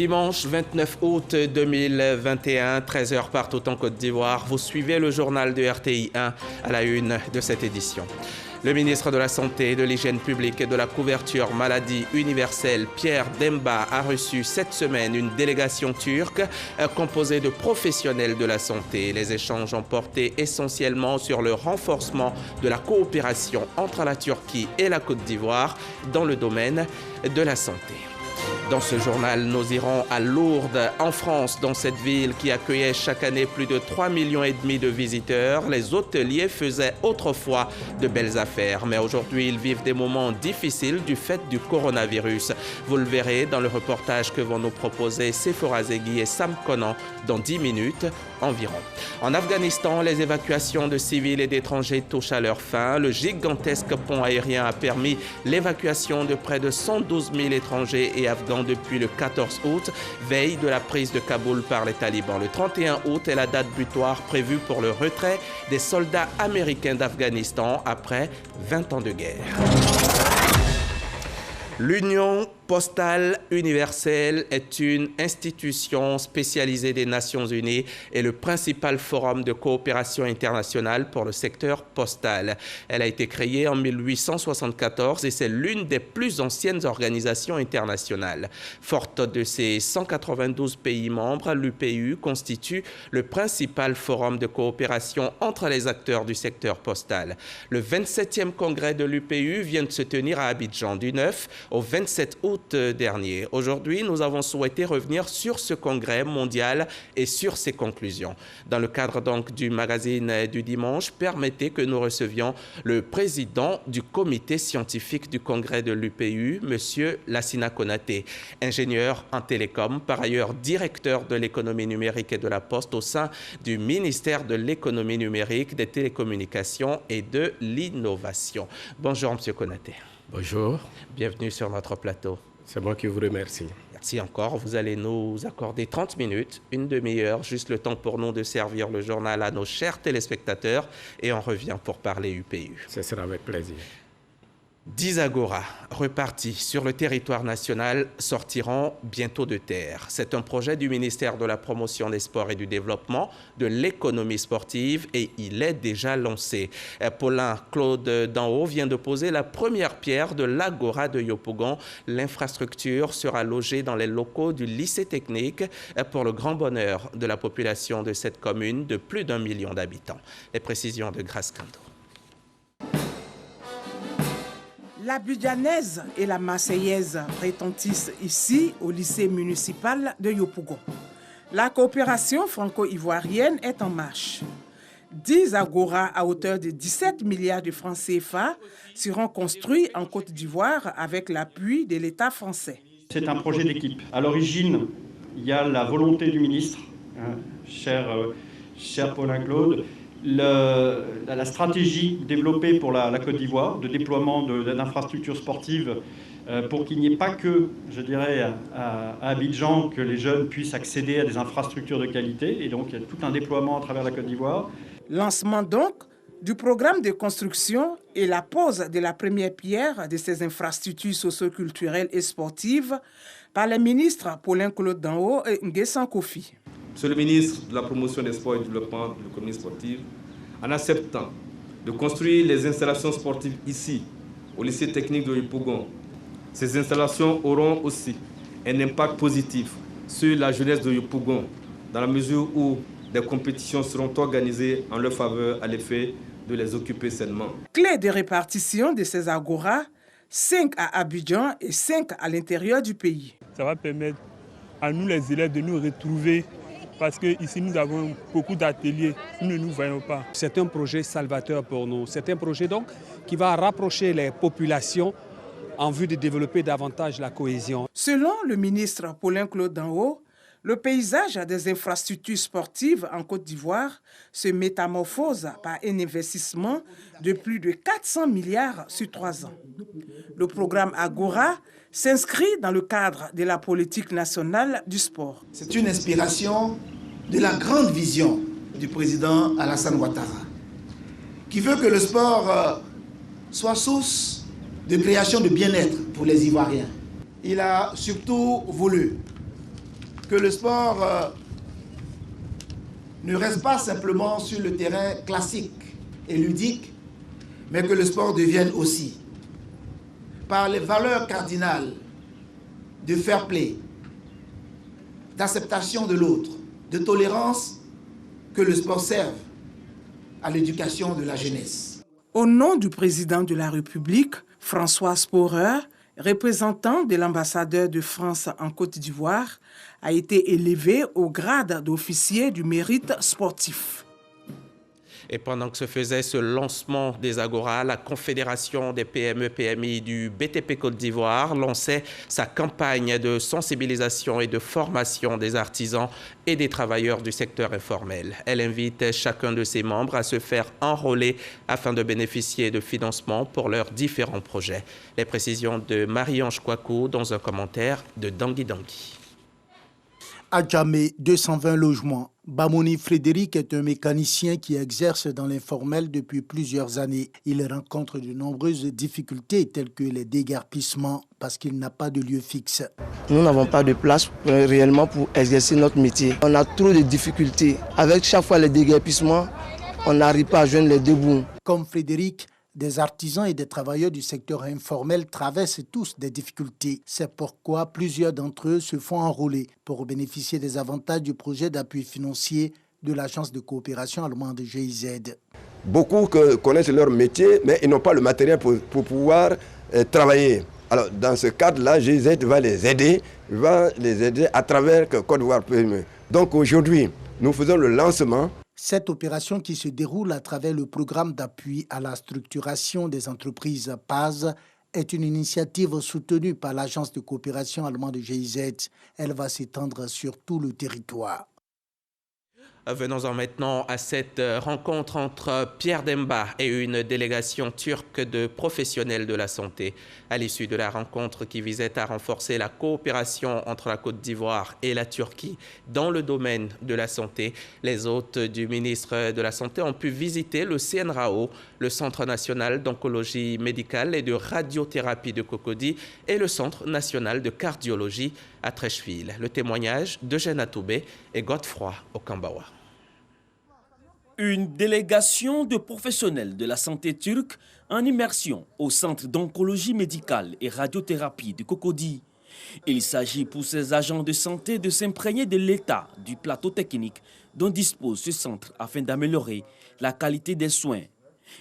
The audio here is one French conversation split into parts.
Dimanche 29 août 2021, 13h partout en Côte d'Ivoire. Vous suivez le journal de RTI 1 à la une de cette édition. Le ministre de la Santé, de l'Hygiène publique et de la couverture maladie universelle, Pierre Demba, a reçu cette semaine une délégation turque composée de professionnels de la santé. Les échanges ont porté essentiellement sur le renforcement de la coopération entre la Turquie et la Côte d'Ivoire dans le domaine de la santé. Dans ce journal, nous irons à Lourdes, en France, dans cette ville qui accueillait chaque année plus de 3,5 millions de visiteurs. Les hôteliers faisaient autrefois de belles affaires, mais aujourd'hui, ils vivent des moments difficiles du fait du coronavirus. Vous le verrez dans le reportage que vont nous proposer Sephora Zegui et Sam Conan dans 10 minutes environ. En Afghanistan, les évacuations de civils et d'étrangers touchent à leur fin. Le gigantesque pont aérien a permis l'évacuation de près de 112 000 étrangers et afghans depuis le 14 août, veille de la prise de Kaboul par les talibans. Le 31 août est la date butoir prévue pour le retrait des soldats américains d'Afghanistan après 20 ans de guerre. L'Union postale universelle est une institution spécialisée des Nations Unies et le principal forum de coopération internationale pour le secteur postal. Elle a été créée en 1874 et c'est l'une des plus anciennes organisations internationales. Forte de ses 192 pays membres, l'UPU constitue le principal forum de coopération entre les acteurs du secteur postal. Le 27e congrès de l'UPU vient de se tenir à Abidjan du 9 au 27 août dernier. Aujourd'hui, nous avons souhaité revenir sur ce congrès mondial et sur ses conclusions. Dans le cadre donc du magazine du dimanche, permettez que nous recevions le président du comité scientifique du congrès de l'UPU, M. Lassina Konaté, ingénieur en télécom, par ailleurs directeur de l'économie numérique et de la poste au sein du ministère de l'économie numérique, des télécommunications et de l'innovation. Bonjour M. Konaté. Bonjour. Bienvenue sur notre plateau. C'est moi qui vous remercie. Merci encore. Vous allez nous accorder 30 minutes, une demi-heure, juste le temps pour nous de servir le journal à nos chers téléspectateurs et on revient pour parler UPU. Ce sera avec plaisir. 10 agoras repartis sur le territoire national sortiront bientôt de terre. C'est un projet du ministère de la Promotion des Sports et du Développement de l'économie sportive et il est déjà lancé. Paulin Claude Danhaut vient de poser la première pierre de l'agora de Yopougon. L'infrastructure sera logée dans les locaux du lycée technique pour le grand bonheur de la population de cette commune de plus d'1 million d'habitants. Les précisions de Grace Kando. La Abidjanaise et la Marseillaise retentissent ici au lycée municipal de Yopougon. La coopération franco-ivoirienne est en marche. 10 agoras à hauteur de 17 milliards de francs CFA seront construits en Côte d'Ivoire avec l'appui de l'État français. C'est un projet d'équipe. À l'origine, il y a la volonté du ministre, cher Paulin Claude, la stratégie développée pour la Côte d'Ivoire de déploiement d'infrastructures sportives pour qu'il n'y ait pas que, je dirais, à Abidjan, que les jeunes puissent accéder à des infrastructures de qualité. Et donc, il y a tout un déploiement à travers la Côte d'Ivoire. Lancement donc du programme de construction et la pose de la première pierre de ces infrastructures socio-culturelles et sportives par les ministres Paulin Claude Danhaut et Nguessan Kofi. Monsieur le ministre de la Promotion des Sports et du Développement de l'économie sportive, en acceptant de construire les installations sportives ici, au lycée technique de Yopougon, ces installations auront aussi un impact positif sur la jeunesse de Yopougon, dans la mesure où des compétitions seront organisées en leur faveur à l'effet de les occuper sainement. Clé de répartition de ces agoras, 5 à Abidjan et 5 à l'intérieur du pays. Ça va permettre à nous les élèves de nous retrouver parce qu'ici nous avons beaucoup d'ateliers, nous ne nous voyons pas. C'est un projet salvateur pour nous. C'est un projet donc qui va rapprocher les populations en vue de développer davantage la cohésion. Selon le ministre Paulin Claude Danhaut, le paysage des infrastructures sportives en Côte d'Ivoire se métamorphose par un investissement de plus de 400 milliards sur 3 ans. Le programme Agora s'inscrit dans le cadre de la politique nationale du sport. C'est une inspiration de la grande vision du président Alassane Ouattara, qui veut que le sport soit source de création de bien-être pour les Ivoiriens. Il a surtout voulu que le sport ne reste pas simplement sur le terrain classique et ludique, mais que le sport devienne aussi, par les valeurs cardinales de fair play, d'acceptation de l'autre, de tolérance, que le sport serve à l'éducation de la jeunesse. Au nom du président de la République, François Sporer, représentant de l'ambassadeur de France en Côte d'Ivoire, a été élevé au grade d'officier du mérite sportif. Et pendant que se faisait ce lancement des Agora, la Confédération des PME-PMI du BTP Côte d'Ivoire lançait sa campagne de sensibilisation et de formation des artisans et des travailleurs du secteur informel. Elle invite chacun de ses membres à se faire enrôler afin de bénéficier de financements pour leurs différents projets. Les précisions de Marie-Ange Kouakou dans un commentaire de Dangui Dangui. À Djamé, 220 logements. Bamoni Frédéric est un mécanicien qui exerce dans l'informel depuis plusieurs années. Il rencontre de nombreuses difficultés telles que les déguerpissements parce qu'il n'a pas de lieu fixe. Nous n'avons pas de place réellement pour exercer notre métier. On a trop de difficultés. Avec chaque fois les déguerpissements, on n'arrive pas à joindre les deux bouts. Comme Frédéric, des artisans et des travailleurs du secteur informel traversent tous des difficultés. C'est pourquoi plusieurs d'entre eux se font enrôler pour bénéficier des avantages du projet d'appui financier de l'agence de coopération allemande GIZ. Beaucoup connaissent leur métier, mais ils n'ont pas le matériel pour pouvoir travailler. Alors, dans ce cadre-là, GIZ va les aider à travers Côte d'Ivoire PME. Donc aujourd'hui, nous faisons le lancement. Cette opération qui se déroule à travers le programme d'appui à la structuration des entreprises PAZ est une initiative soutenue par l'agence de coopération allemande GIZ. Elle va s'étendre sur tout le territoire. Venons-en maintenant à cette rencontre entre Pierre Demba et une délégation turque de professionnels de la santé. À l'issue de la rencontre qui visait à renforcer la coopération entre la Côte d'Ivoire et la Turquie dans le domaine de la santé, les hôtes du ministre de la Santé ont pu visiter le CNRAO, le Centre national d'oncologie médicale et de radiothérapie de Cocody, et le Centre national de cardiologie à Treichville. Le témoignage d'Eugène Atoubé et Godefroy Okambawa. Une délégation de professionnels de la santé turque en immersion au Centre d'oncologie médicale et radiothérapie de Cocody. Il s'agit pour ces agents de santé de s'imprégner de l'état du plateau technique dont dispose ce centre afin d'améliorer la qualité des soins.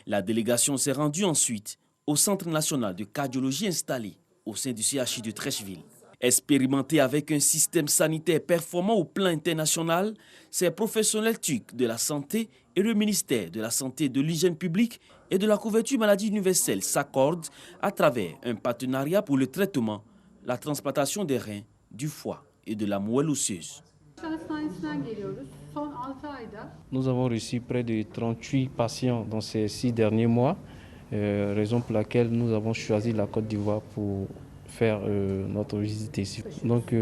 La délégation s'est rendue ensuite au Centre national de cardiologie installé au sein du CHU de Treichville. Expérimenté avec un système sanitaire performant au plan international, ces professionnels turcs de la santé et le ministère de la Santé, de l'Hygiène publique et de la couverture maladie universelle s'accordent à travers un partenariat pour le traitement, la transplantation des reins, du foie et de la moelle osseuse. Nous avons reçu près de 38 patients dans ces 6 derniers mois, raison pour laquelle nous avons choisi la Côte d'Ivoire pour faire notre visite ici. Donc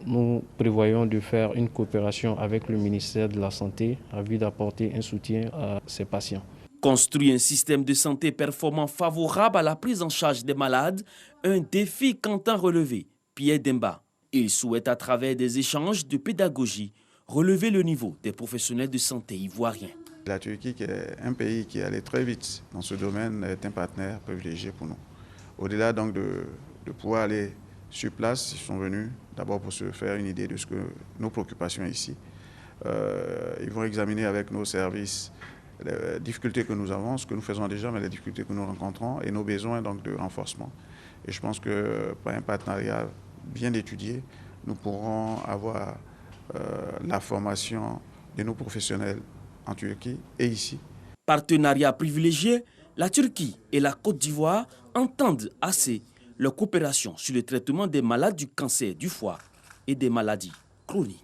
nous prévoyons de faire une coopération avec le ministère de la Santé en vue d'apporter un soutien à ces patients. Construire un système de santé performant favorable à la prise en charge des malades, un défi qu'entend relever Pierre Demba. Il souhaite à travers des échanges de pédagogie relever le niveau des professionnels de santé ivoiriens. La Turquie, qui est un pays qui allait très vite dans ce domaine, est un partenaire privilégié pour nous. Au-delà donc de pouvoir aller sur place, ils sont venus d'abord pour se faire une idée de ce que nos préoccupations ici. Ils vont examiner avec nos services les difficultés que nous avons, ce que nous faisons déjà, mais les difficultés que nous rencontrons et nos besoins donc de renforcement. Et je pense que par un partenariat bien étudié, nous pourrons avoir la formation de nos professionnels en Turquie et ici. Partenariat privilégié, la Turquie et la Côte d'Ivoire entendent assez leur coopération sur le traitement des malades du cancer du foie et des maladies chroniques.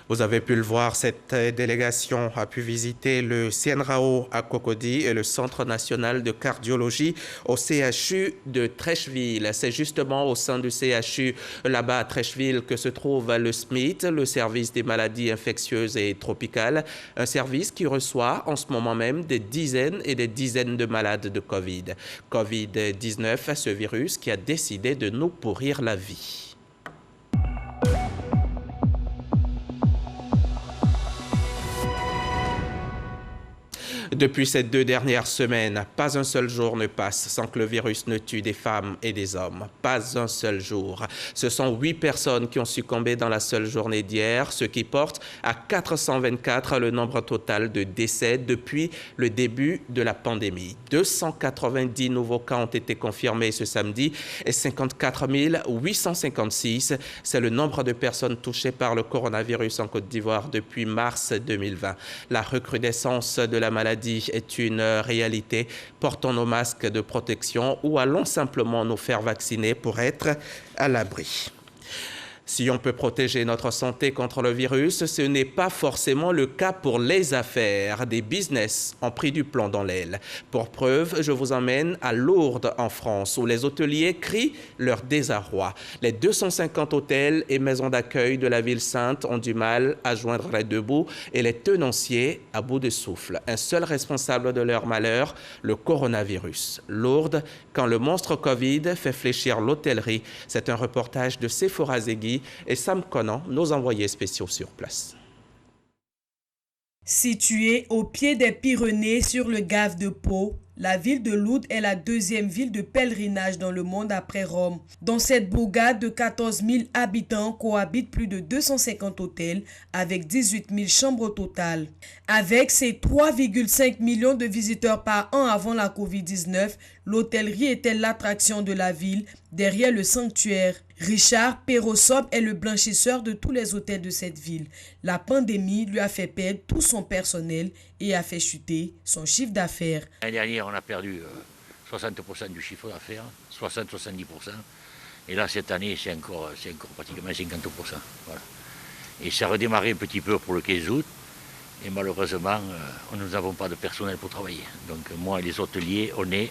Vous avez pu le voir, cette délégation a pu visiter le CNRAO à Cocody et le Centre national de cardiologie au CHU de Treichville. C'est justement au sein du CHU là-bas à Treichville que se trouve le SMIT, le service des maladies infectieuses et tropicales, un service qui reçoit en ce moment même des dizaines et des dizaines de malades de Covid. Covid-19, ce virus qui a décidé de nous pourrir la vie. Depuis ces 2 dernières semaines, pas un seul jour ne passe sans que le virus ne tue des femmes et des hommes. Pas un seul jour. Ce sont 8 personnes qui ont succombé dans la seule journée d'hier, ce qui porte à 424 le nombre total de décès depuis le début de la pandémie. 290 nouveaux cas ont été confirmés ce samedi et 54 856. C'est le nombre de personnes touchées par le coronavirus en Côte d'Ivoire depuis mars 2020. La recrudescence de la maladie est une réalité. Portons nos masques de protection ou allons simplement nous faire vacciner pour être à l'abri. Si on peut protéger notre santé contre le virus, ce n'est pas forcément le cas pour les affaires. Des business ont pris du plomb dans l'aile. Pour preuve, je vous emmène à Lourdes, en France, où les hôteliers crient leur désarroi. Les 250 hôtels et maisons d'accueil de la ville sainte ont du mal à joindre les deux bouts et les tenanciers à bout de souffle. Un seul responsable de leur malheur, le coronavirus. Lourdes, quand le monstre Covid fait fléchir l'hôtellerie. C'est un reportage de Sephora Zegui et Sam Conan, nos envoyés spéciaux sur place. Située au pied des Pyrénées sur le Gave de Pau, la ville de Lourdes est la 2e ville de pèlerinage dans le monde après Rome. Dans cette bourgade de 14 000 habitants cohabitent plus de 250 hôtels avec 18 000 chambres au total. Avec ses 3,5 millions de visiteurs par an avant la Covid-19, l'hôtellerie était l'attraction de la ville derrière le sanctuaire. Richard Perrosop est le blanchisseur de tous les hôtels de cette ville. La pandémie lui a fait perdre tout son personnel et a fait chuter son chiffre d'affaires. L'année dernière, on a perdu 60% du chiffre d'affaires, 60-70%. Et là, cette année, c'est encore pratiquement 50%. Voilà. Et ça a redémarré un petit peu pour le 15 août. Et malheureusement, nous n'avons pas de personnel pour travailler. Donc moi et les hôteliers, on est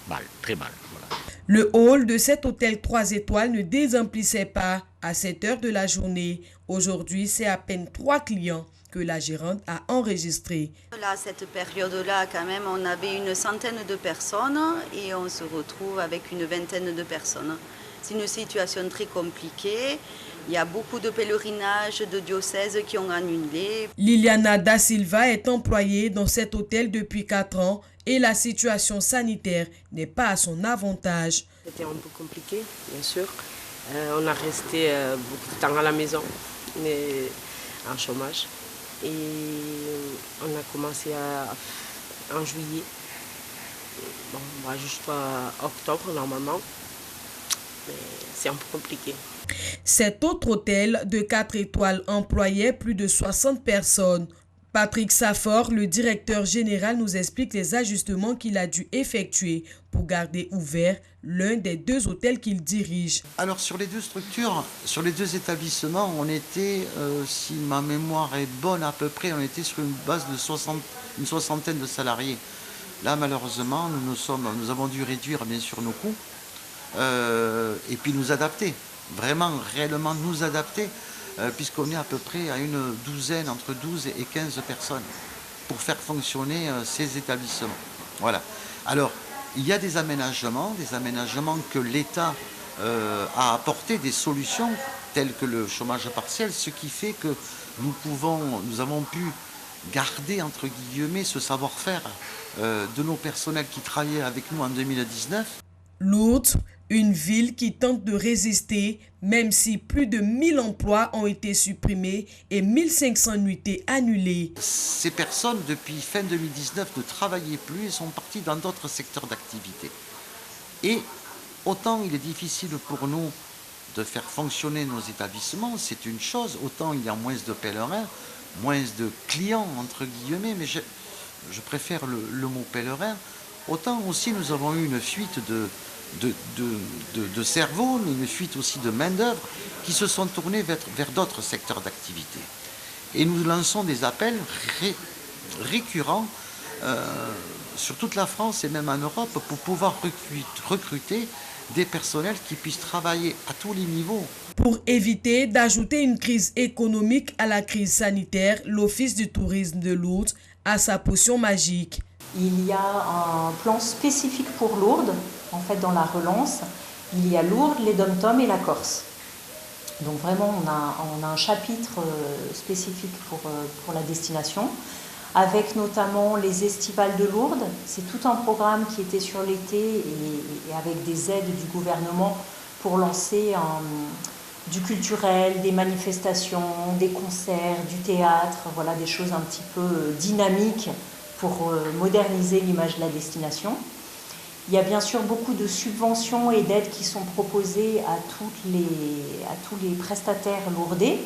mal, très mal. Voilà. Le hall de cet hôtel 3 étoiles ne désemplissait pas à 7 heures de la journée. Aujourd'hui, c'est à peine 3 clients que la gérante a enregistrés. Là, cette période-là, quand même, on avait une centaine de personnes et on se retrouve avec une vingtaine de personnes. C'est une situation très compliquée. Il y a beaucoup de pèlerinages de diocèses qui ont annulé. Liliana Da Silva est employée dans cet hôtel depuis 4 ans et la situation sanitaire n'est pas à son avantage. C'était un peu compliqué, bien sûr. On a resté beaucoup de temps à la maison, mais en chômage. Et on a commencé en juillet. Bon, on va jusqu'à octobre normalement, mais c'est un peu compliqué. Cet autre hôtel de 4 étoiles employait plus de 60 personnes. Patrick Safford, le directeur général, nous explique les ajustements qu'il a dû effectuer pour garder ouvert l'un des 2 hôtels qu'il dirige. Alors sur les 2 structures, sur les 2 établissements, on était, si ma mémoire est bonne à peu près, on était sur une base de une soixantaine de salariés. Là malheureusement, nous avons dû réduire bien sûr nos coûts et puis nous adapter. Vraiment, réellement nous adapter, puisqu'on est à peu près à une douzaine, entre 12 et 15 personnes, pour faire fonctionner ces établissements. Voilà. Alors, il y a des aménagements que l'État a apporté, des solutions, telles que le chômage partiel, ce qui fait que nous avons pu garder, entre guillemets, ce savoir-faire de nos personnels qui travaillaient avec nous en 2019. Lourdes, une ville qui tente de résister, même si plus de 1000 emplois ont été supprimés et 1500 nuitées annulées. Ces personnes, depuis fin 2019, ne travaillaient plus et sont parties dans d'autres secteurs d'activité. Et autant il est difficile pour nous de faire fonctionner nos établissements, c'est une chose, autant il y a moins de pèlerins, moins de clients, entre guillemets, mais je préfère le mot pèlerin, autant aussi nous avons eu une fuite de cerveau, mais une fuite aussi de main-d'œuvre qui se sont tournés vers d'autres secteurs d'activité. Et nous lançons des appels récurrents sur toute la France et même en Europe pour pouvoir recruter des personnels qui puissent travailler à tous les niveaux. Pour éviter d'ajouter une crise économique à la crise sanitaire, l'Office du tourisme de Lourdes a sa potion magique. Il y a un plan spécifique pour Lourdes, en fait dans la relance. Il y a Lourdes, les DOM-TOM et la Corse. Donc vraiment on a un chapitre spécifique pour la destination. avec notamment les estivales de Lourdes. C'est tout un programme qui était sur l'été et avec des aides du gouvernement pour lancer du culturel, des manifestations, des concerts, du théâtre, voilà, des choses un petit peu dynamiques pour moderniser l'image de la destination. Il y a bien sûr beaucoup de subventions et d'aides qui sont proposées à tous les prestataires lourdais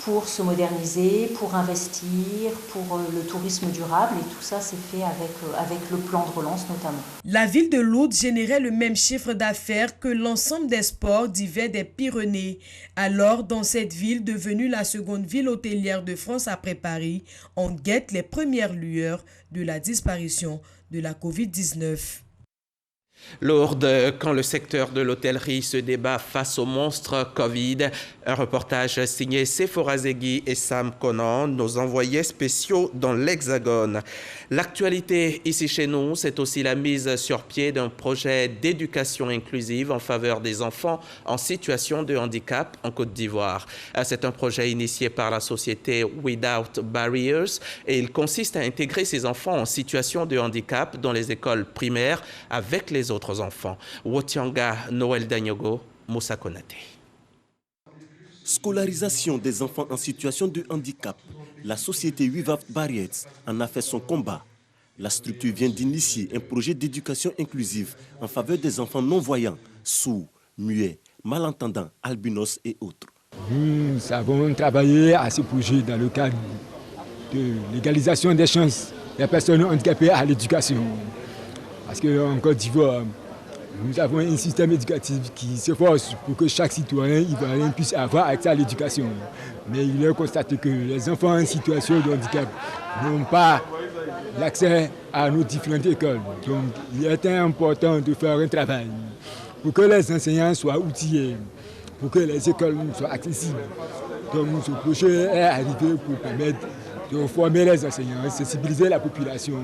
pour se moderniser, pour investir, pour le tourisme durable. Et tout ça, c'est fait avec le plan de relance notamment. La ville de Lourdes générait le même chiffre d'affaires que l'ensemble des sports d'hiver des Pyrénées. Alors, dans cette ville devenue la seconde ville hôtelière de France après Paris, on guette les premières lueurs de la disparition de la Covid-19. Lourdes, quand le secteur de l'hôtellerie se débat face au monstre Covid. Un reportage signé Sephora Zegui et Sam Conan, nos envoyés spéciaux dans l'Hexagone. L'actualité ici chez nous, c'est aussi la mise sur pied d'un projet d'éducation inclusive en faveur des enfants en situation de handicap en Côte d'Ivoire. C'est un projet initié par la société Without Barriers et il consiste à intégrer ces enfants en situation de handicap dans les écoles primaires avec les autres enfants. Wotianga Noël Danyogo, Moussa Konaté. Scolarisation des enfants en situation de handicap. La société Without Barriers en a fait son combat. La structure vient d'initier un projet d'éducation inclusive en faveur des enfants non-voyants, sourds, muets, malentendants, albinos et autres. Nous avons travaillé à ce projet dans le cadre de l'égalisation des chances des personnes handicapées à l'éducation. Parce qu'en Côte d'Ivoire, nous avons un système éducatif qui s'efforce pour que chaque citoyen ivoirien puisse avoir accès à l'éducation. Mais il est constaté que les enfants en situation de handicap n'ont pas l'accès à nos différentes écoles. Donc il est important de faire un travail pour que les enseignants soient outillés, pour que les écoles soient accessibles. Donc ce projet est arrivé pour permettre de former les enseignants, sensibiliser la population,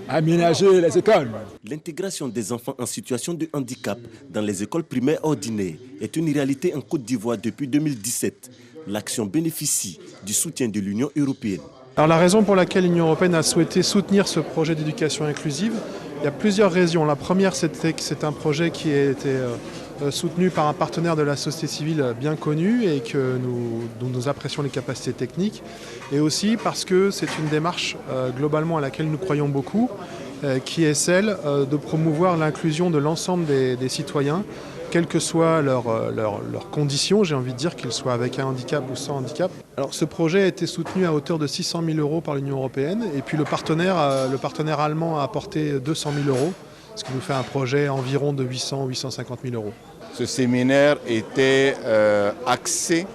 aménager les écoles. L'intégration des enfants en situation de handicap dans les écoles primaires ordinaires est une réalité en Côte d'Ivoire depuis 2017. L'action bénéficie du soutien de l'Union européenne. Alors la raison pour laquelle l'Union européenne a souhaité soutenir ce projet d'éducation inclusive, il y a plusieurs raisons. La première, c'était que c'est un projet qui a été soutenu par un partenaire de la société civile bien connu et dont nous apprécions les capacités techniques. Et aussi parce que c'est une démarche globalement à laquelle nous croyons beaucoup, qui est celle de promouvoir l'inclusion de l'ensemble des citoyens, quelles que soient leurs conditions, j'ai envie de dire, qu'ils soient avec un handicap ou sans handicap. Alors ce projet a été soutenu à hauteur de 600 000 € par l'Union européenne et puis le partenaire allemand a apporté 200 000 €, ce qui nous fait un projet environ de 800 850 000 €. Ce séminaire était axé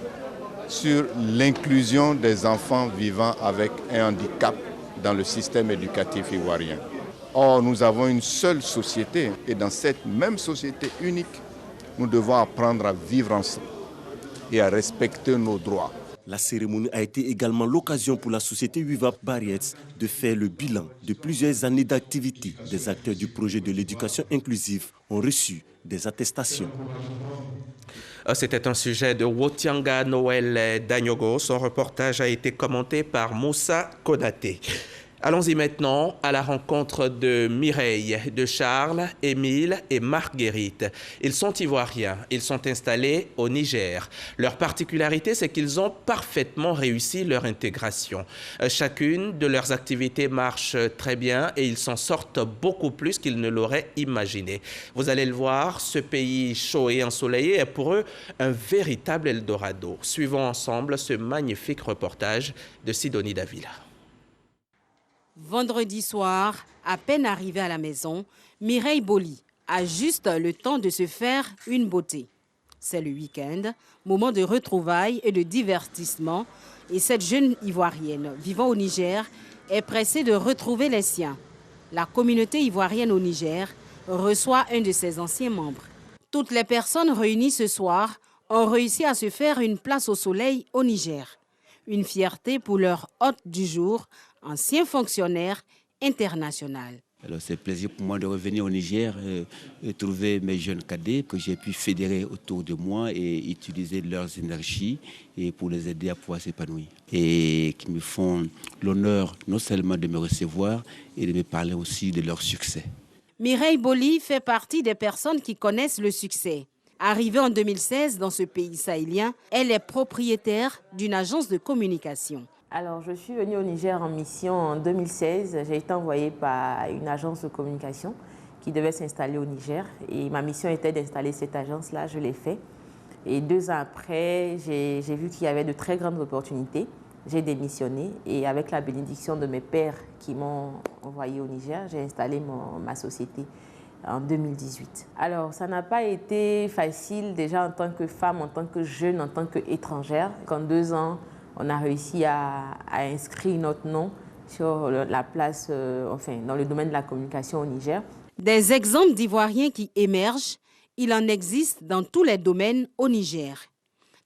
sur l'inclusion des enfants vivant avec un handicap dans le système éducatif ivoirien. Or, nous avons une seule société et dans cette même société unique, nous devons apprendre à vivre ensemble et à respecter nos droits. La cérémonie a été également l'occasion pour la société Without Barriers de faire le bilan de plusieurs années d'activité. Des acteurs du projet de l'éducation inclusive ont reçu des attestations. C'était un sujet de Wotianga Noël Danyogo. Son reportage a été commenté par Moussa Konaté. Allons-y maintenant à la rencontre de Mireille, de Charles, Émile et Marguerite. Ils sont ivoiriens, ils sont installés au Niger. Leur particularité, c'est qu'ils ont parfaitement réussi leur intégration. Chacune de leurs activités marche très bien et ils s'en sortent beaucoup plus qu'ils ne l'auraient imaginé. Vous allez le voir, ce pays chaud et ensoleillé est pour eux un véritable Eldorado. Suivons ensemble ce magnifique reportage de Sidonie Davila. Vendredi soir, à peine arrivée à la maison, Mireille Boli a juste le temps de se faire une beauté. C'est le week-end, moment de retrouvailles et de divertissement, et cette jeune Ivoirienne vivant au Niger est pressée de retrouver les siens. La communauté ivoirienne au Niger reçoit un de ses anciens membres. Toutes les personnes réunies ce soir ont réussi à se faire une place au soleil au Niger. Une fierté pour leur hôte du jour, ancien fonctionnaire international. Alors c'est un plaisir pour moi de revenir au Niger et trouver mes jeunes cadets que j'ai pu fédérer autour de moi et utiliser leurs énergies et pour les aider à pouvoir s'épanouir. Et qui me font l'honneur non seulement de me recevoir et de me parler aussi de leur succès. Mireille Boli fait partie des personnes qui connaissent le succès. Arrivée en 2016 dans ce pays sahélien, elle est propriétaire d'une agence de communication. Alors, je suis venue au Niger en mission en 2016. J'ai été envoyée par une agence de communication qui devait s'installer au Niger. Et ma mission était d'installer cette agence-là, je l'ai fait. Et 2 ans après, j'ai vu qu'il y avait de très grandes opportunités. J'ai démissionné et avec la bénédiction de mes pairs qui m'ont envoyée au Niger, j'ai installé ma société en 2018. Alors, ça n'a pas été facile déjà en tant que femme, en tant que jeune, en tant qu'étrangère. En 2 ans, on a réussi à inscrire notre nom sur la place, dans le domaine de la communication au Niger. Des exemples d'Ivoiriens qui émergent, il en existe dans tous les domaines au Niger.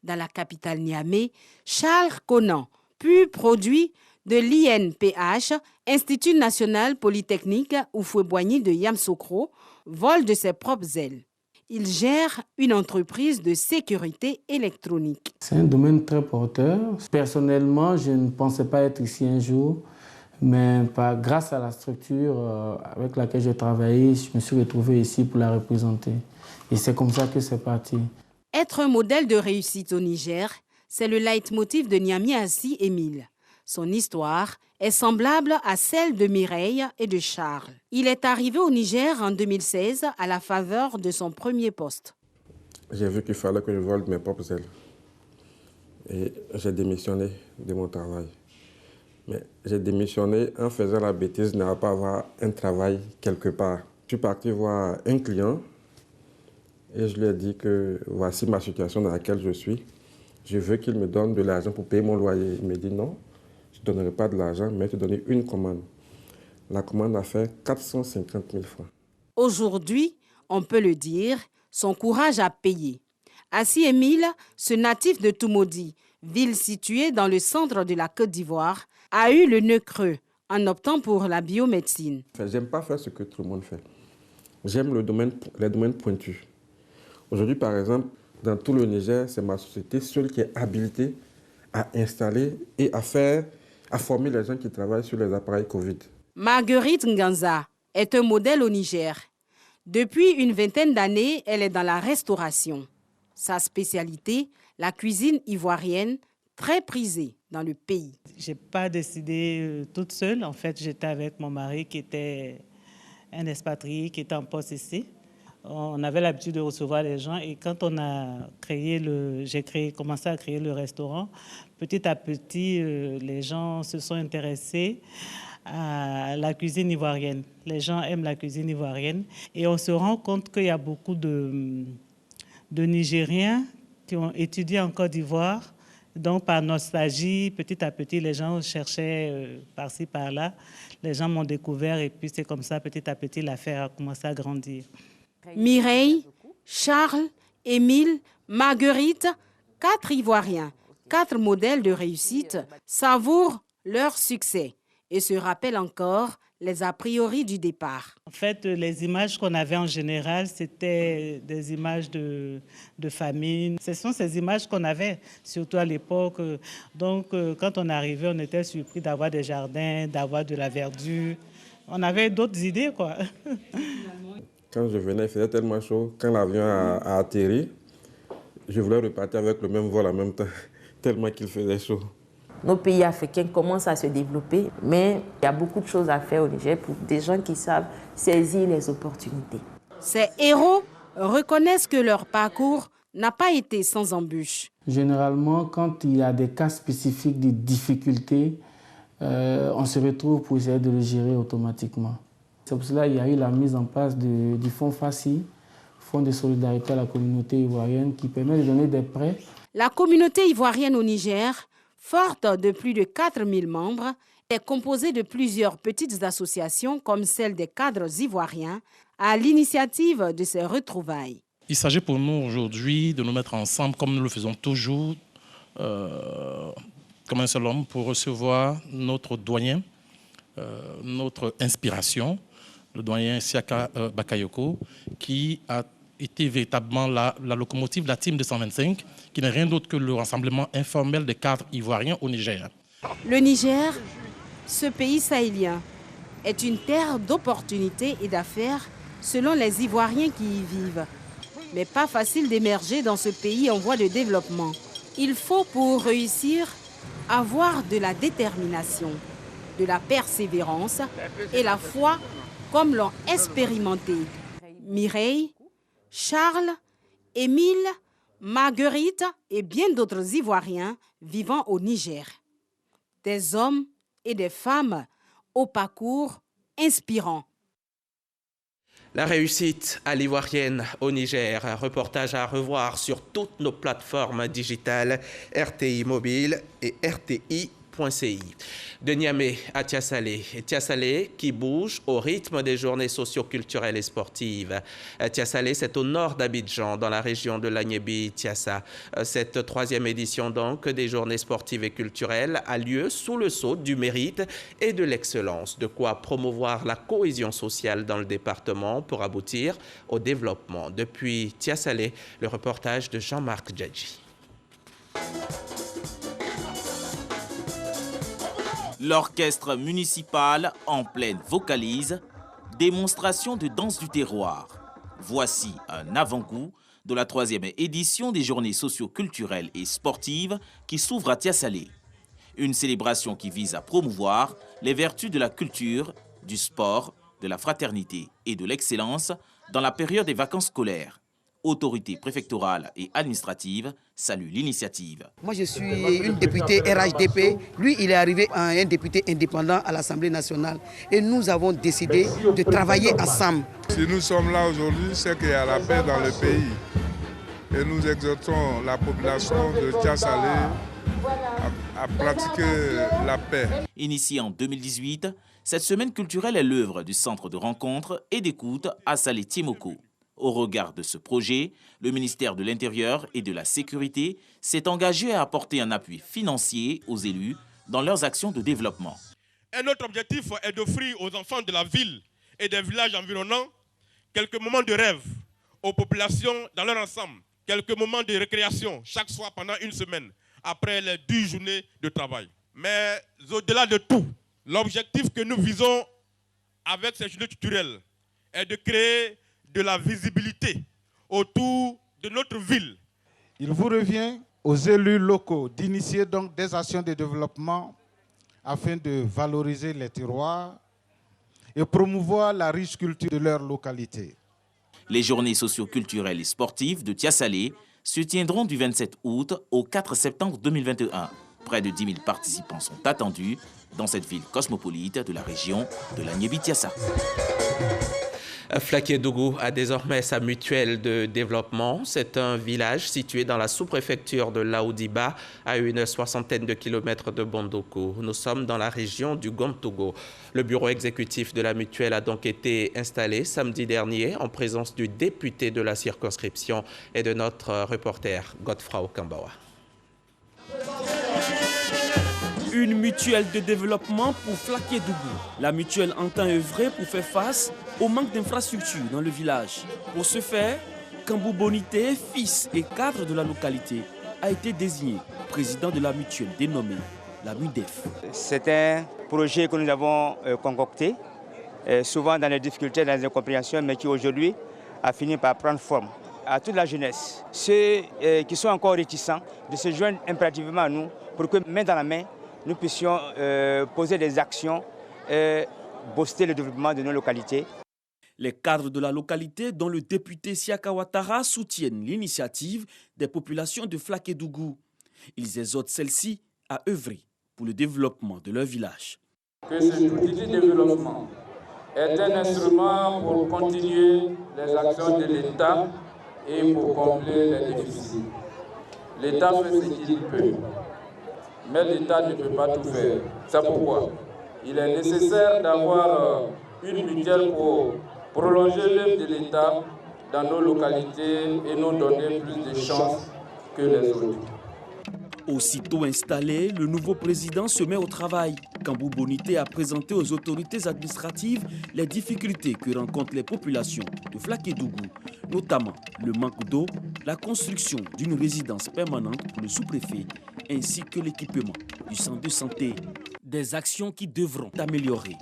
Dans la capitale Niamey, Charles Conan, pur produit de l'INPH, Institut national polytechnique Houphouët-Boigny de Yamoussoukro, vole de ses propres ailes. Il gère une entreprise de sécurité électronique. C'est un domaine très porteur. Personnellement, je ne pensais pas être ici un jour, mais grâce à la structure avec laquelle j'ai travaillé, je me suis retrouvé ici pour la représenter. Et c'est comme ça que c'est parti. Être un modèle de réussite au Niger, c'est le leitmotiv de Niamey Assi Émile. Son histoire est semblable à celle de Mireille et de Charles. Il est arrivé au Niger en 2016 à la faveur de son premier poste. J'ai vu qu'il fallait que je vole mes propres ailes. Et j'ai démissionné de mon travail. Mais j'ai démissionné en faisant la bêtise de ne pas avoir un travail quelque part. Je suis parti voir un client et je lui ai dit que voici ma situation dans laquelle je suis. Je veux qu'il me donne de l'argent pour payer mon loyer. Il me dit non. Je ne donnerai pas de l'argent, mais je te donne une commande. La commande a fait 450 000 francs. Aujourd'hui, on peut le dire, son courage a payé. Assi Émile, ce natif de Toumoudi, ville située dans le centre de la Côte d'Ivoire, a eu le nœud creux en optant pour la biomédecine. J'aime pas faire ce que tout le monde fait. J'aime les domaines pointus. Aujourd'hui, par exemple, dans tout le Niger, c'est ma société seule qui est habilitée à installer et à former les gens qui travaillent sur les appareils Covid. Marguerite Nganza est un modèle au Niger. Depuis une vingtaine d'années, elle est dans la restauration. Sa spécialité, la cuisine ivoirienne, très prisée dans le pays. Je n'ai pas décidé toute seule. En fait, j'étais avec mon mari qui était un expatrié, qui était en poste ici. On avait l'habitude de recevoir les gens et quand on a commencé à créer le restaurant, petit à petit, les gens se sont intéressés à la cuisine ivoirienne. Les gens aiment la cuisine ivoirienne et on se rend compte qu'il y a beaucoup de Nigériens qui ont étudié en Côte d'Ivoire. Donc, par nostalgie, petit à petit, les gens cherchaient par-ci, par-là. Les gens m'ont découvert et puis c'est comme ça, petit à petit, l'affaire a commencé à grandir. Mireille, Charles, Émile, Marguerite, 4 Ivoiriens, 4 modèles de réussite, savourent leur succès et se rappellent encore les a priori du départ. En fait, les images qu'on avait en général, c'était des images de famine. Ce sont ces images qu'on avait, surtout à l'époque. Donc, quand on arrivait, on était surpris d'avoir des jardins, d'avoir de la verdure. On avait d'autres idées, quoi. Quand je venais, il faisait tellement chaud. Quand l'avion a atterri, je voulais repartir avec le même vol en même temps, tellement qu'il faisait chaud. Nos pays africains commencent à se développer, mais il y a beaucoup de choses à faire au Niger pour des gens qui savent saisir les opportunités. Ces héros reconnaissent que leur parcours n'a pas été sans embûches. Généralement, quand il y a des cas spécifiques de difficultés, on se retrouve pour essayer de le gérer automatiquement. C'est pour cela qu'il y a eu la mise en place du fonds FACI, Fonds de solidarité à la communauté ivoirienne, qui permet de donner des prêts. La communauté ivoirienne au Niger, forte de plus de 4000 membres, est composée de plusieurs petites associations comme celle des cadres ivoiriens, à l'initiative de ces retrouvailles. Il s'agit pour nous aujourd'hui de nous mettre ensemble, comme nous le faisons toujours, comme un seul homme, pour recevoir notre doyen, notre inspiration, le doyen Siaka Bakayoko, qui a été véritablement la locomotive, la team 225, qui n'est rien d'autre que le rassemblement informel des cadres ivoiriens au Niger. Le Niger, ce pays sahélien, est une terre d'opportunités et d'affaires selon les Ivoiriens qui y vivent. Mais pas facile d'émerger dans ce pays en voie de développement. Il faut pour réussir avoir de la détermination, de la persévérance et la foi comme l'ont expérimenté Mireille, Charles, Émile, Marguerite et bien d'autres Ivoiriens vivant au Niger. Des hommes et des femmes au parcours inspirant. La réussite à l'ivoirienne au Niger, un reportage à revoir sur toutes nos plateformes digitales RTI Mobile et RTI.ci. De Niamey à Tiassalé. Tiassalé qui bouge au rythme des journées socio-culturelles et sportives. Tiassalé, c'est au nord d'Abidjan, dans la région de l'Agnébi-Tiassa. Cette troisième édition donc des journées sportives et culturelles a lieu sous le sceau du mérite et de l'excellence. De quoi promouvoir la cohésion sociale dans le département pour aboutir au développement. Depuis Tiassalé, le reportage de Jean-Marc Djadji. L'orchestre municipal en pleine vocalise, démonstration de danse du terroir. Voici un avant-goût de la troisième édition des journées socio-culturelles et sportives qui s'ouvre à Tiassalé. Une célébration qui vise à promouvoir les vertus de la culture, du sport, de la fraternité et de l'excellence dans la période des vacances scolaires. Autorités préfectorales et administratives saluent l'initiative. Moi, je suis une députée RHDP. Lui, il est arrivé à un député indépendant à l'Assemblée nationale. Et nous avons décidé de travailler ensemble. Si nous sommes là aujourd'hui, c'est qu'il y a la paix dans le pays. Et nous exhortons la population de Tiassalé à pratiquer la paix. Initiée en 2018, cette semaine culturelle est l'œuvre du centre de rencontre et d'écoute à Salé Timoko. Au regard de ce projet, le ministère de l'Intérieur et de la Sécurité s'est engagé à apporter un appui financier aux élus dans leurs actions de développement. Un autre objectif est d'offrir aux enfants de la ville et des villages environnants quelques moments de rêve, aux populations dans leur ensemble, quelques moments de récréation chaque soir pendant une semaine, après les 10 journées de travail. Mais au-delà de tout, l'objectif que nous visons avec ces journées culturelles est de créer de la visibilité autour de notre ville. Il vous revient aux élus locaux d'initier donc des actions de développement afin de valoriser les terroirs et promouvoir la riche culture de leur localité. Les journées socio-culturelles et sportives de Tiassalé se tiendront du 27 août au 4 septembre 2021. Près de 10 000 participants sont attendus dans cette ville cosmopolite de la région de l'Agnébi-Tiassa. Flaké-Dougou a désormais sa mutuelle de développement. C'est un village situé dans la sous-préfecture de Laoudiba, à une 60aine de kilomètres de Bondoko. Nous sommes dans la région du Gomtogo. Le bureau exécutif de la mutuelle a donc été installé samedi dernier en présence du député de la circonscription et de notre reporter Godfrey Okambawa. Une mutuelle de développement pour Flaké-Dougou. La mutuelle entend œuvrer pour faire face au manque d'infrastructures dans le village. Pour ce faire, Kambou Bonité, fils et cadre de la localité, a été désigné président de la mutuelle dénommée la MUDEF. C'est un projet que nous avons concocté, souvent dans les difficultés, dans les incompréhensions, mais qui aujourd'hui a fini par prendre forme. À toute la jeunesse, ceux qui sont encore réticents, de se joindre impérativement à nous pour que, main dans la main, nous puissions poser des actions et booster le développement de nos localités. Les cadres de la localité, dont le député Siaka Ouattara, soutiennent l'initiative des populations de Flaké-Dougou. Ils exhortent celles-ci à œuvrer pour le développement de leur village. Que cet outil de développement est un instrument pour continuer les actions de l'État et pour combler les déficits. L'État fait ce qu'il peut. Mais l'État ne peut pas tout faire. C'est pourquoi il est nécessaire d'avoir une mutuelle pour prolonger l'œuvre de l'État dans nos localités et nous donner plus de chances que les autres. Aussitôt installé, le nouveau président se met au travail. Kambou Bonité a présenté aux autorités administratives les difficultés que rencontrent les populations de Flakédougou, notamment le manque d'eau, la construction d'une résidence permanente pour le sous-préfet, ainsi que l'équipement du centre de santé. Des actions qui devront améliorer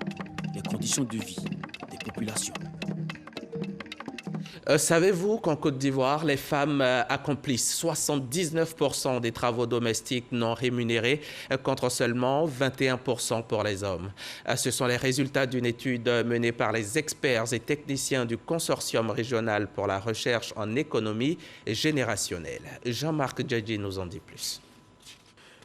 les conditions de vie des populations. Savez-vous qu'en Côte d'Ivoire, les femmes accomplissent 79% des travaux domestiques non rémunérés contre seulement 21% pour les hommes? Ce sont les résultats d'une étude menée par les experts et techniciens du Consortium régional pour la recherche en économie générationnelle. Jean-Marc Djadji nous en dit plus.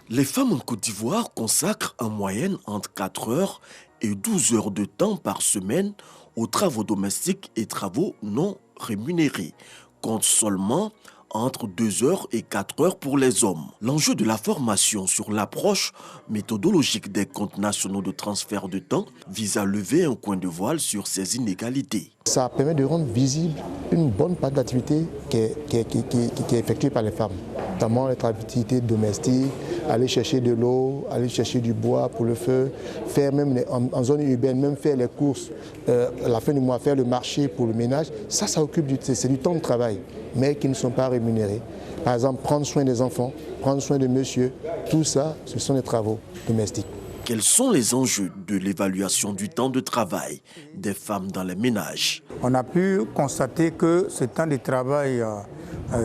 Les femmes en Côte d'Ivoire consacrent en moyenne entre 4 heures et 12 heures de temps par semaine aux travaux domestiques et travaux non rémunérés, contre seulement entre 2 heures et 4 heures pour les hommes. L'enjeu de la formation sur l'approche méthodologique des comptes nationaux de transfert de temps vise à lever un coin de voile sur ces inégalités. Ça permet de rendre visible une bonne part d'activité qui est effectuée par les femmes, notamment les activités domestiques, aller chercher de l'eau, aller chercher du bois pour le feu, faire même en zone urbaine, même faire les courses, à la fin du mois, faire le marché pour le ménage. Ça occupe c'est du temps de travail, mais qui ne sont pas rémunérés. Par exemple, prendre soin des enfants, prendre soin de monsieur, tout ça, ce sont des travaux domestiques. Quels sont les enjeux de l'évaluation du temps de travail des femmes dans les ménages? On a pu constater que ce temps de travail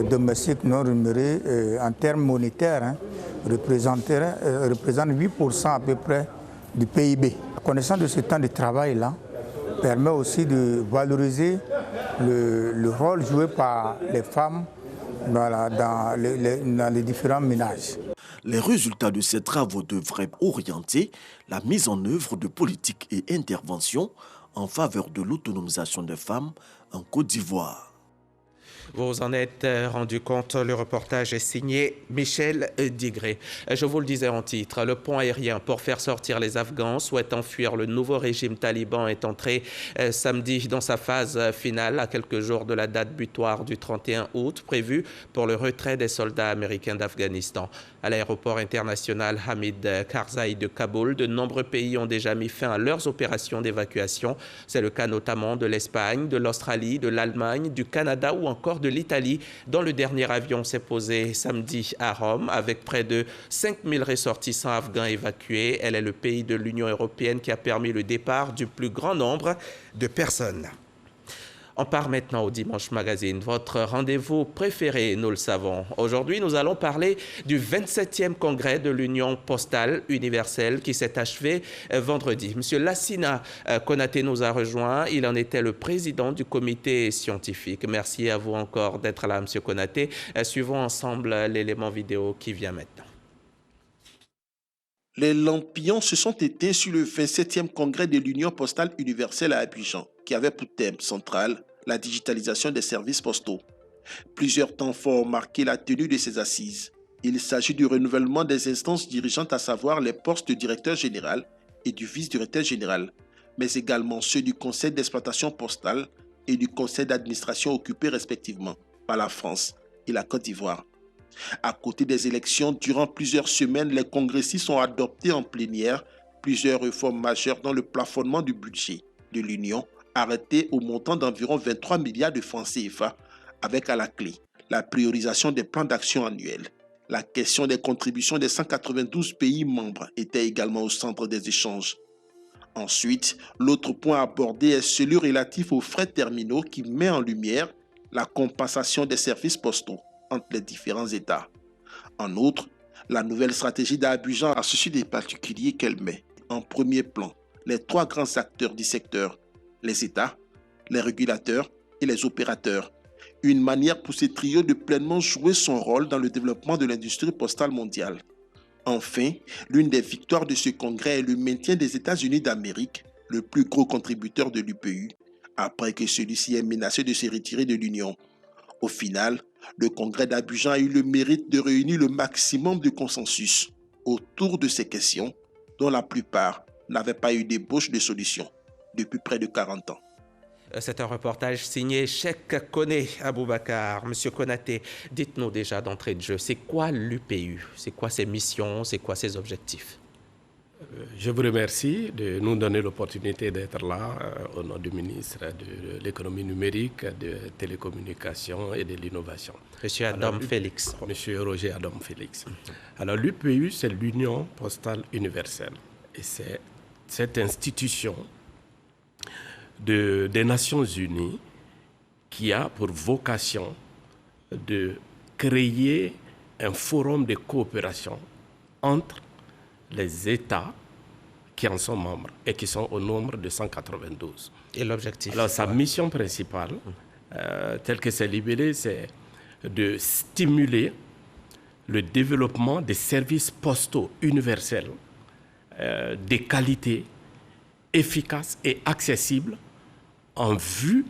domestique non rémunéré, en termes monétaires, représente 8% à peu près du PIB. La connaissance de ce temps de travail-là permet aussi de valoriser le rôle joué par les femmes dans les différents ménages. Les résultats de ces travaux devraient orienter la mise en œuvre de politiques et interventions en faveur de l'autonomisation des femmes en Côte d'Ivoire. Vous en êtes rendu compte, le reportage est signé Michel Digré. Je vous le disais en titre, le pont aérien pour faire sortir les Afghans souhaitant fuir le nouveau régime taliban est entré samedi dans sa phase finale, à quelques jours de la date butoir du 31 août, prévue pour le retrait des soldats américains d'Afghanistan. À l'aéroport international Hamid Karzai de Kaboul, de nombreux pays ont déjà mis fin à leurs opérations d'évacuation. C'est le cas notamment de l'Espagne, de l'Australie, de l'Allemagne, du Canada ou encore de l'Italie, dont le dernier avion s'est posé samedi à Rome avec près de 5000 ressortissants afghans évacués. Elle est le pays de l'Union européenne qui a permis le départ du plus grand nombre de personnes. On part maintenant au Dimanche Magazine, votre rendez-vous préféré, nous le savons. Aujourd'hui, nous allons parler du 27e congrès de l'Union postale universelle qui s'est achevé vendredi. Monsieur Lassina Konaté nous a rejoint. Il en était le président du comité scientifique. Merci à vous encore d'être là, Monsieur Konaté. Suivons ensemble l'élément vidéo qui vient maintenant. Les lampions se sont éteints sur le 27e congrès de l'Union postale universelle à Abidjan, qui avait pour thème central la digitalisation des services postaux. Plusieurs temps forts ont marqué la tenue de ces assises. Il s'agit du renouvellement des instances dirigeantes, à savoir les postes de directeur général et du vice-directeur général, mais également ceux du conseil d'exploitation postale et du conseil d'administration occupés respectivement par la France et la Côte d'Ivoire. À côté des élections, durant plusieurs semaines, les congressistes ont adopté en plénière plusieurs réformes majeures dans le plafonnement du budget de l'Union, arrêté au montant d'environ 23 milliards de francs CFA, avec à la clé la priorisation des plans d'action annuels. La question des contributions des 192 pays membres était également au centre des échanges. Ensuite, l'autre point abordé est celui relatif aux frais terminaux qui met en lumière la compensation des services postaux entre les différents États. En outre, la nouvelle stratégie d'Abidjan a ceci de particulier qu'elle met en premier plan les trois grands acteurs du secteur, les États, les régulateurs et les opérateurs. Une manière pour ce trio de pleinement jouer son rôle dans le développement de l'industrie postale mondiale. Enfin, l'une des victoires de ce congrès est le maintien des États-Unis d'Amérique, le plus gros contributeur de l'UPU, après que celui-ci ait menacé de se retirer de l'Union. Au final, le congrès d'Abidjan a eu le mérite de réunir le maximum de consensus autour de ces questions, dont la plupart n'avaient pas eu d'ébauche de solution depuis près de 40 ans. C'est un reportage signé Cheikh Koné Aboubacar. Monsieur Konaté, dites-nous déjà d'entrée de jeu, c'est quoi l'UPU? C'est quoi ses missions? C'est quoi ses objectifs? Je vous remercie de nous donner l'opportunité d'être là au nom du ministre de l'économie numérique, de télécommunications et de l'innovation. Monsieur Adam Félix. Monsieur Roger Adam Félix. Alors l'UPU, c'est l'Union postale universelle. Et c'est cette institution des Nations Unies qui a pour vocation de créer un forum de coopération entre les États qui en sont membres et qui sont au nombre de 192. Et l'objectif? Alors, sa mission principale, telle que c'est libellé, c'est de stimuler le développement des services postaux universels de qualité, efficaces et accessibles en vue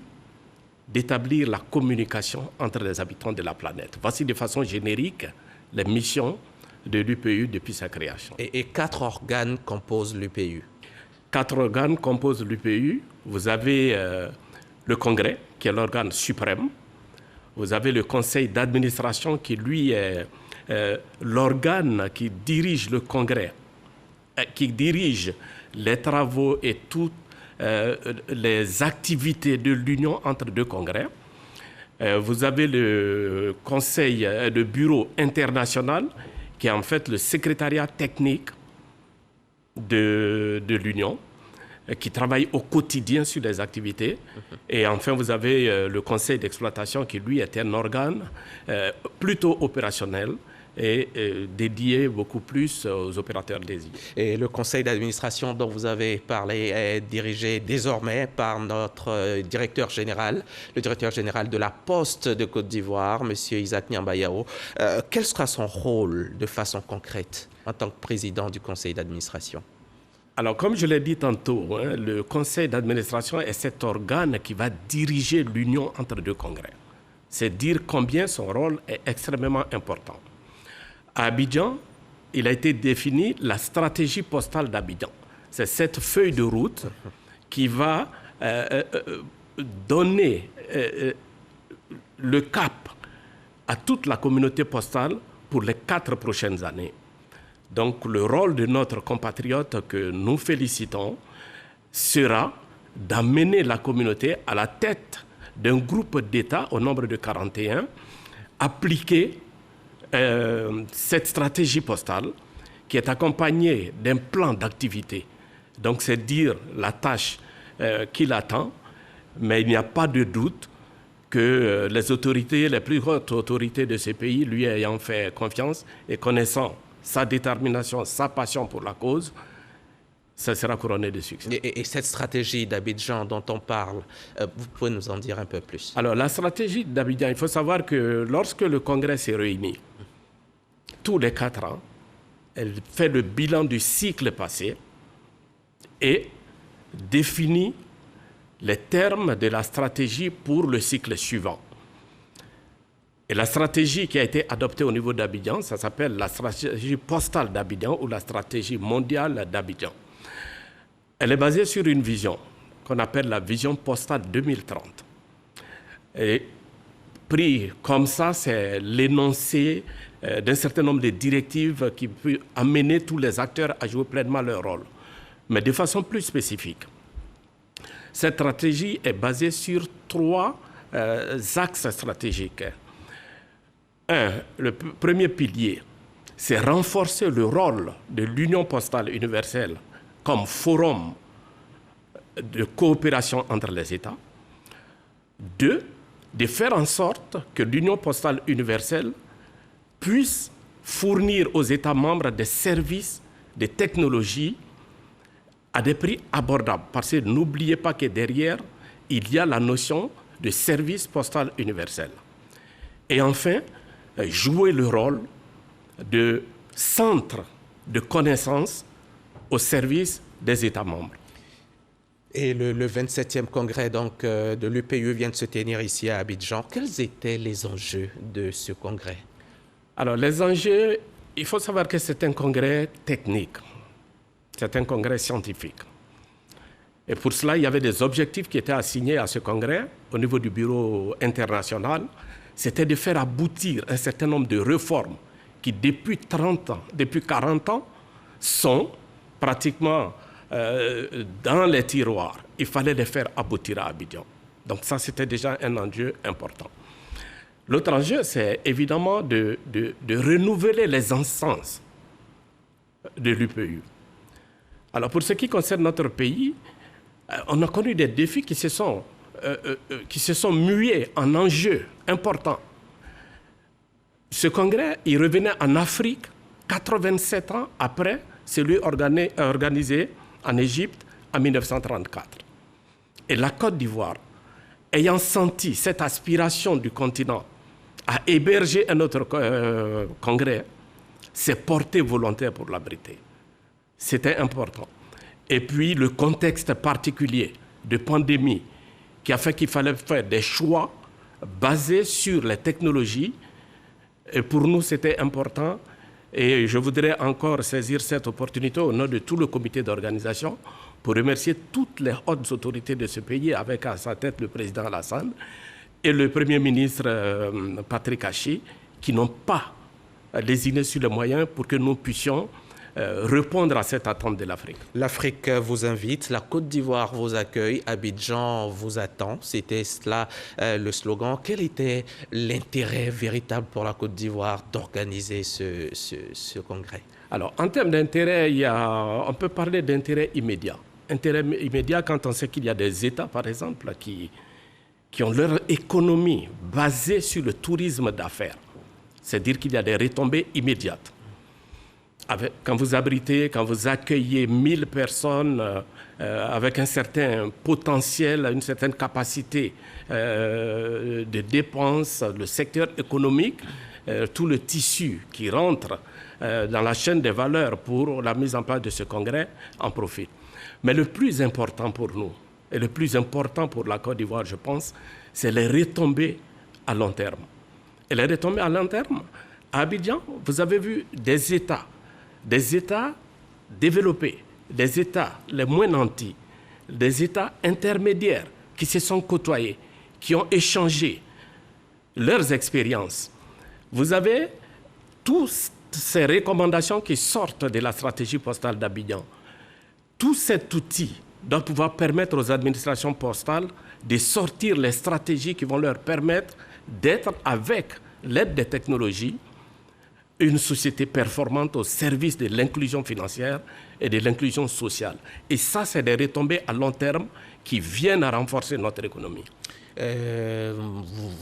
d'établir la communication entre les habitants de la planète. Voici de façon générique les missions de l'UPU depuis sa création. Et 4 organes composent l'UPU? 4 organes composent l'UPU. Vous avez le Congrès, qui est l'organe suprême. Vous avez le Conseil d'administration, qui lui est l'organe qui dirige le Congrès, qui dirige les travaux et toutes les activités de l'Union entre deux congrès. Vous avez le Conseil de Bureau international, qui est en fait le secrétariat technique de l'Union, qui travaille au quotidien sur les activités. Et enfin, vous avez le Conseil d'exploitation, qui lui est un organe plutôt opérationnel et dédié beaucoup plus aux opérateurs désignés. Et le conseil d'administration dont vous avez parlé est dirigé désormais par notre directeur général, le directeur général de la Poste de Côte d'Ivoire, M. Isaac Nyambayao. Quel sera son rôle de façon concrète en tant que président du conseil d'administration? Alors, comme je l'ai dit tantôt, le conseil d'administration est cet organe qui va diriger l'union entre deux congrès. C'est dire combien son rôle est extrêmement important. À Abidjan, il a été défini la stratégie postale d'Abidjan. C'est cette feuille de route qui va donner le cap à toute la communauté postale pour les 4 prochaines années. Donc le rôle de notre compatriote que nous félicitons sera d'amener la communauté à la tête d'un groupe d'États au nombre de 41, appliquer cette stratégie postale qui est accompagnée d'un plan d'activité. Donc c'est dire la tâche qu'il attend, mais il n'y a pas de doute que les autorités, les plus hautes autorités de ce pays, lui ayant fait confiance et connaissant sa détermination, sa passion pour la cause, ça sera couronné de succès. Et cette stratégie d'Abidjan dont on parle, vous pouvez nous en dire un peu plus? Alors la stratégie d'Abidjan, il faut savoir que lorsque le Congrès s'est réuni, tous les 4 ans, elle fait le bilan du cycle passé et définit les termes de la stratégie pour le cycle suivant. Et la stratégie qui a été adoptée au niveau d'Abidjan, ça s'appelle la stratégie postale d'Abidjan ou la stratégie mondiale d'Abidjan. Elle est basée sur une vision qu'on appelle la vision postale 2030. Et pris comme ça, c'est l'énoncé d'un certain nombre de directives qui peut amener tous les acteurs à jouer pleinement leur rôle, mais de façon plus spécifique. Cette stratégie est basée sur 3 axes stratégiques. Le premier pilier, c'est renforcer le rôle de l'Union postale universelle comme forum de coopération entre les États. 2, de faire en sorte que l'Union postale universelle puisse fournir aux États membres des services, des technologies à des prix abordables. Parce que n'oubliez pas que derrière, il y a la notion de service postal universel. Et enfin, jouer le rôle de centre de connaissances au service des États membres. Et le 27e congrès donc, de l'UPU vient de se tenir ici à Abidjan. Quels étaient les enjeux de ce congrès? Alors, les enjeux, il faut savoir que c'est un congrès technique, c'est un congrès scientifique. Et pour cela, il y avait des objectifs qui étaient assignés à ce congrès au niveau du bureau international. C'était de faire aboutir un certain nombre de réformes qui, depuis 30 ans, depuis 40 ans, sont pratiquement dans les tiroirs. Il fallait les faire aboutir à Abidjan. Donc ça, c'était déjà un enjeu important. L'autre enjeu, c'est évidemment de renouveler les instances de l'UPU. Alors pour ce qui concerne notre pays, on a connu des défis qui se sont mués en enjeux importants. Ce congrès, il revenait en Afrique 87 ans après celui organisé en Égypte en 1934. Et la Côte d'Ivoire, ayant senti cette aspiration du continent à héberger un autre congrès, s'est portée volontaire pour l'abriter. C'était important. Et puis le contexte particulier de pandémie qui a fait qu'il fallait faire des choix basés sur les technologies. Et pour nous, c'était important. Et je voudrais encore saisir cette opportunité au nom de tout le comité d'organisation pour remercier toutes les hautes autorités de ce pays, avec à sa tête le président Alassane et le Premier ministre Patrick Hachi, qui n'ont pas lésiné sur les moyens pour que nous puissions répondre à cette attente de l'Afrique. L'Afrique vous invite, la Côte d'Ivoire vous accueille, Abidjan vous attend. C'était cela le slogan. Quel était l'intérêt véritable pour la Côte d'Ivoire d'organiser ce congrès? Alors, en termes d'intérêt, on peut parler d'intérêt immédiat. Intérêt immédiat quand on sait qu'il y a des États, par exemple, qui ont leur économie basée sur le tourisme d'affaires. C'est-à-dire qu'il y a des retombées immédiates. Quand vous abritez, quand vous accueillez 1000 personnes avec un certain potentiel, une certaine capacité de dépenses, le secteur économique, tout le tissu qui rentre dans la chaîne des valeurs pour la mise en place de ce congrès en profite. Mais le plus important pour nous, et le plus important pour la Côte d'Ivoire, je pense, c'est les retombées à long terme. Et les retombées à long terme, à Abidjan, vous avez vu des États développés, des États les moins nantis, des États intermédiaires qui se sont côtoyés, qui ont échangé leurs expériences. Vous avez toutes ces recommandations qui sortent de la stratégie postale d'Abidjan. Tout cet outil doit pouvoir permettre aux administrations postales de sortir les stratégies qui vont leur permettre d'être, avec l'aide des technologies, une société performante au service de l'inclusion financière et de l'inclusion sociale. Et ça, c'est des retombées à long terme qui viennent à renforcer notre économie.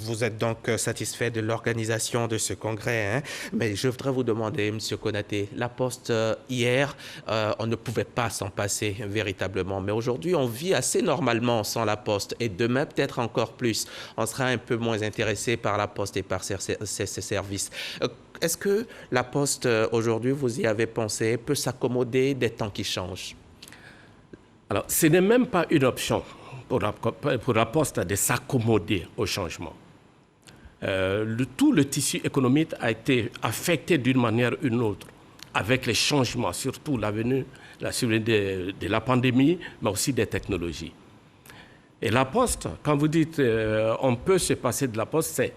Vous êtes donc satisfait de l'organisation de ce congrès, hein? Mais je voudrais vous demander, M. Konaté, la Poste hier, on ne pouvait pas s'en passer véritablement, mais aujourd'hui on vit assez normalement sans la Poste et demain peut-être encore plus. On sera un peu moins intéressé par la Poste et par ses services. Est-ce que la Poste aujourd'hui, vous y avez pensé, peut s'accommoder des temps qui changent? Alors, ce n'est même pas une option pour la Poste de s'accommoder au changement. Tout le tissu économique a été affecté d'une manière ou d'une autre avec les changements, surtout la venue de la pandémie, mais aussi des technologies. Et la Poste, quand vous dites on peut se passer de la Poste, c'est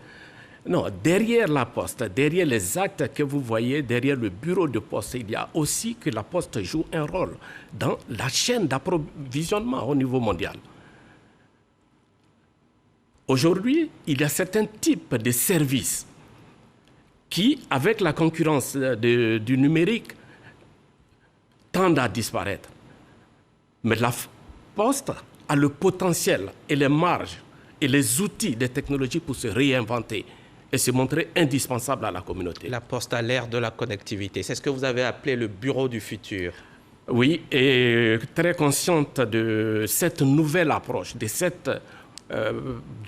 non, derrière la Poste, derrière les actes que vous voyez, derrière le bureau de Poste, il y a aussi que la Poste joue un rôle dans la chaîne d'approvisionnement au niveau mondial. Aujourd'hui, il y a certains types de services qui, avec la concurrence du numérique, tendent à disparaître. Mais la Poste a le potentiel et les marges et les outils des technologies pour se réinventer et se montrer indispensable à la communauté. La Poste a l'ère de la connectivité. C'est ce que vous avez appelé le bureau du futur. Oui, et très consciente de cette nouvelle approche, de cette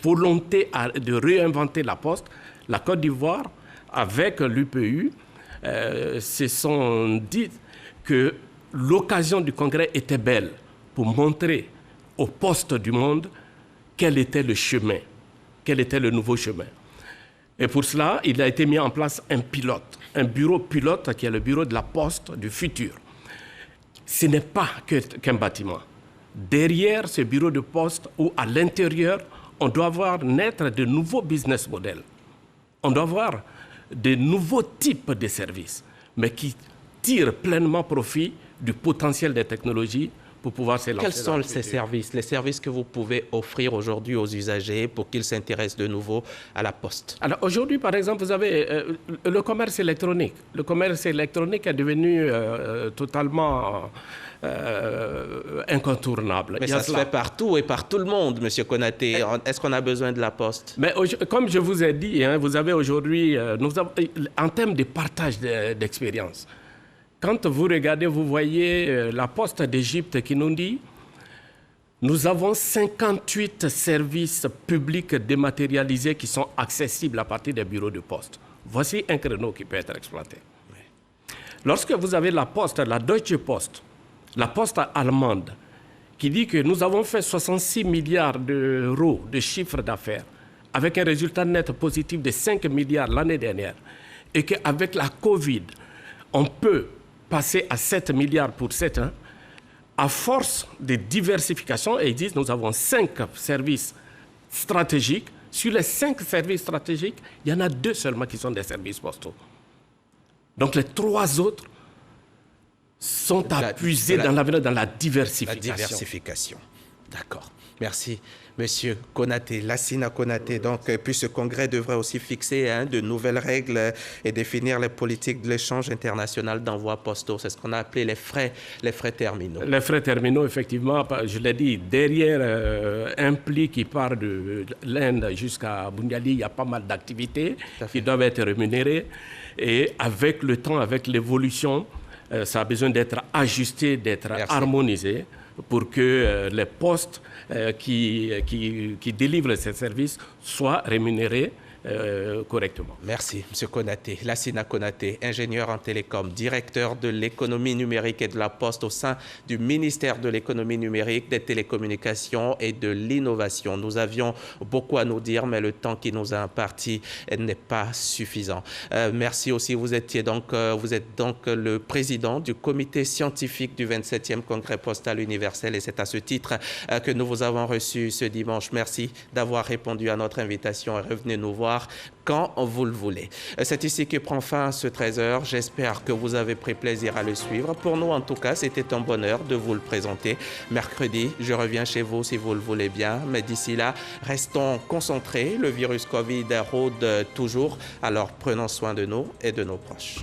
volonté de réinventer la Poste, la Côte d'Ivoire, avec l'UPU, se sont dit que l'occasion du congrès était belle pour montrer aux postes du monde quel était le chemin, quel était le nouveau chemin. Et pour cela, il a été mis en place un pilote, un bureau pilote qui est le bureau de la Poste du futur. Ce n'est pas qu'un bâtiment. derrière ce bureau de poste ou à l'intérieur, on doit voir naître de nouveaux business models. On doit voir de nouveaux types de services, mais qui tirent pleinement profit du potentiel des technologies pour pouvoir se lancer. Quels sont ces services, les services que vous pouvez offrir aujourd'hui aux usagers pour qu'ils s'intéressent de nouveau à la Poste? Alors aujourd'hui, par exemple, vous avez le commerce électronique. Le commerce électronique est devenu totalement incontournable. Mais ça se fait partout et par tout le monde, M. Konaté. Est-ce qu'on a besoin de la Poste? Mais comme je vous ai dit, vous avez aujourd'hui, en termes de partage d'expérience, quand vous regardez, vous voyez la Poste d'Égypte qui nous dit « Nous avons 58 services publics dématérialisés qui sont accessibles à partir des bureaux de poste. » Voici un créneau qui peut être exploité. Oui. Lorsque vous avez la Poste, la Deutsche Post, la Poste allemande, qui dit que nous avons fait 66 milliards d'euros de chiffre d'affaires avec un résultat net positif de 5 milliards l'année dernière et qu'avec la Covid, on peut passer à 7 milliards pour 7 ans, à force de diversification, et ils disent nous avons 5 services stratégiques. Sur les 5 services stratégiques, il y en a 2 seulement qui sont des services postaux. Donc les 3 autres sont à puiser dans la diversification. La diversification. D'accord. Merci, Monsieur Konaté, Lassina Konaté. Donc, puis ce congrès devrait aussi fixer de nouvelles règles et définir les politiques de l'échange international d'envois postaux. C'est ce qu'on a appelé les frais terminaux. Les frais terminaux, effectivement, je l'ai dit, derrière un pli qui part de l'Inde jusqu'à Bundiali, il y a pas mal d'activités qui doivent être rémunérées. Et avec le temps, avec l'évolution, ça a besoin d'être ajusté, d'être harmonisé pour que les postes qui délivrent ces services soient rémunérés correctement. Merci, M. Konaté. Lassina Konaté, ingénieur en télécom, directeur de l'économie numérique et de la Poste au sein du ministère de l'économie numérique, des télécommunications et de l'innovation. Nous avions beaucoup à nous dire, mais le temps qui nous a imparti n'est pas suffisant. Merci aussi. Vous êtes donc le président du comité scientifique du 27e Congrès postal universel et c'est à ce titre que nous vous avons reçu ce dimanche. Merci d'avoir répondu à notre invitation et revenez nous voir quand vous le voulez. C'est ici que prend fin ce 13h. J'espère que vous avez pris plaisir à le suivre. Pour nous, en tout cas, c'était un bonheur de vous le présenter. Mercredi, je reviens chez vous si vous le voulez bien. Mais d'ici là, restons concentrés. Le virus Covid rôde toujours. Alors, prenons soin de nous et de nos proches.